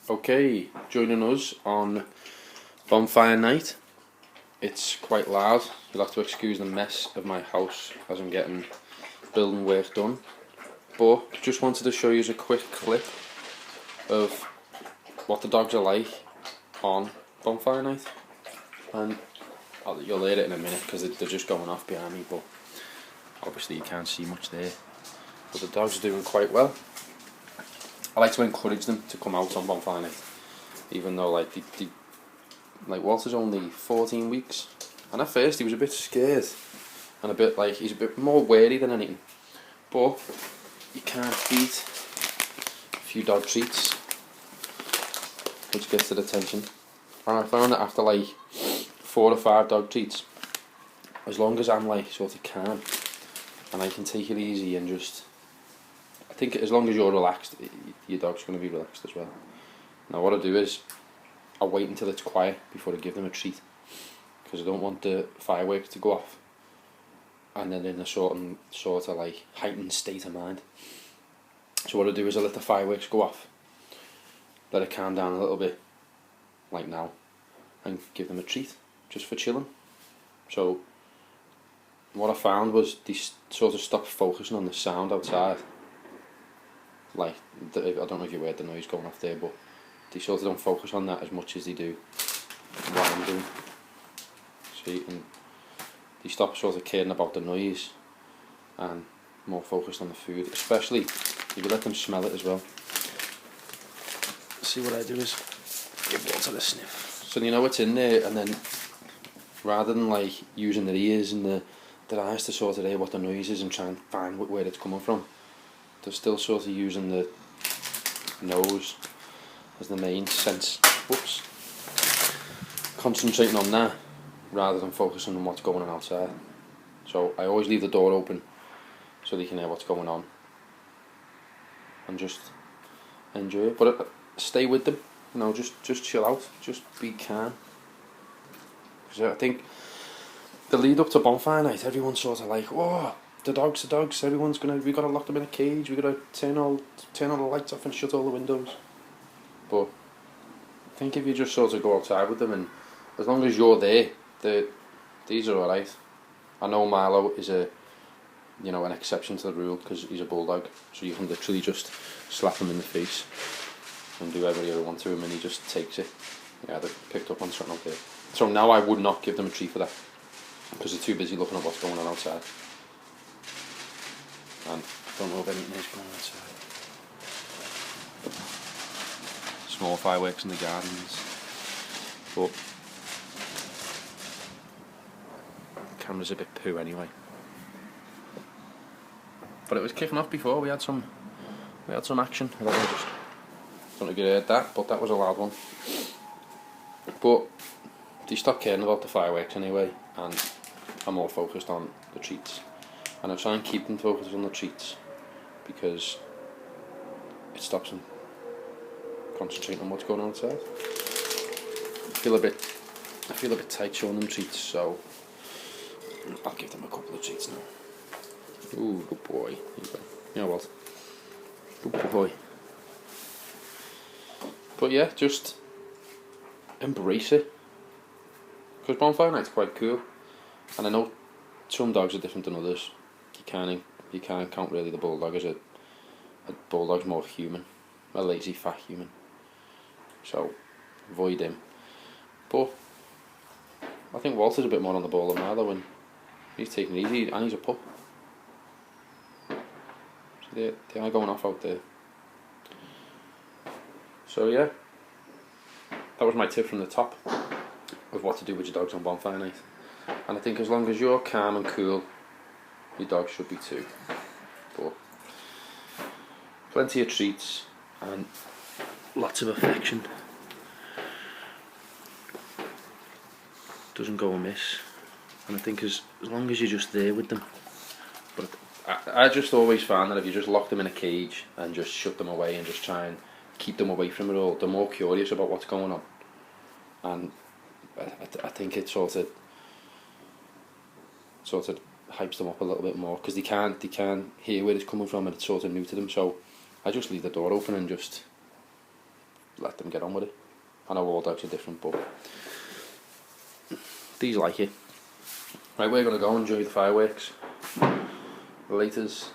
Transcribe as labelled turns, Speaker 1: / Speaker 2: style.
Speaker 1: Okay, joining us on bonfire night. It's quite loud. You'll have to excuse the mess of my house as I'm getting building work done. But just wanted to show you a quick clip of what the dogs are like on bonfire night. And you'll hear it in a minute because they're just going off behind me, but obviously you can't see much there. But the dogs are doing quite well. I like to encourage them to come out on bonfire night, even though like Walter's only 14 weeks, and at first he was a bit scared and a bit like he's a bit more wary than anything. But you can't beat a few dog treats, which gets their attention. And I found that after like 4 or 5 dog treats, as long as I'm like sort of calm and I can take it easy and just, I think as long as you're relaxed, your dog's going to be relaxed as well. Now what I do is I wait until it's quiet before I give them a treat, because I don't want the fireworks to go off and then in a sort of like heightened state of mind. So what I do is I let the fireworks go off, let it calm down a little bit, like now, and give them a treat just for chilling. So what I found was they sort of stopped focusing on the sound outside. Like, I don't know if you heard the noise going off there, but they sort of don't focus on that as much as they do what I'm doing. See, and they stop sort of caring about the noise and more focused on the food, especially if you let them smell it as well. See, what I do is give Walter a sniff, so you know what's in there, and then rather than like using their ears and their eyes to sort of hear what the noise is and try and find where it's coming from, they're still sort of using the nose as the main sense. Whoops. Concentrating on that rather than focusing on what's going on outside. So I always leave the door open so they can hear what's going on and just enjoy it. But stay with them, you know, just chill out, just be calm. Because I think the lead up to bonfire night, everyone's sort of like, oh, the dogs, we gotta lock them in a cage, we gotta turn all the lights off and shut all the windows. But I think if you just sort of go outside with them, and as long as you're there, these are alright. I know Milo is an exception to the rule because he's a bulldog, so you can literally just slap him in the face and do whatever you want to him and he just takes it. Yeah, they picked up on something out there. So now I would not give them a treat for that, because they're too busy looking at what's going on outside. And I don't know if anything is going on outside. Small fireworks in the gardens, but the camera's a bit poo anyway. But it was kicking off before. We had some action. I don't know if you heard that, but that was a loud one. But they stopped caring about the fireworks anyway, and I'm more focused on the treats. And I try and keep them focused on the treats because it stops them concentrating on what's going on outside. I feel a bit tight showing them treats, so I'll give them a couple of treats now. Ooh, good boy. Here you go. You know what? Good boy. But yeah, just embrace it. Because bonfire night's quite cool. And I know some dogs are different than others. You can't count really the bulldog as a bulldog's more human, a lazy fat human. So avoid him. But I think Walter's a bit more on the ball than Milo, and he's taking it easy, and he's a pup. So they are going off out there. So yeah, that was my tip from the top of what to do with your dogs on bonfire night. And I think as long as you're calm and cool, your dog should be too. But plenty of treats and lots of affection. Doesn't go amiss. And I think as long as you're just there with them. But I just always found that if you just lock them in a cage and just shut them away and just try and keep them away from it all, they're more curious about what's going on. And I think it sort of hypes them up a little bit more, because they can't hear where it's coming from and it's sort of new to them. So I just leave the door open and just let them get on with it. I know all dogs are different, but these like it. Right, we're gonna go enjoy the fireworks. Laters.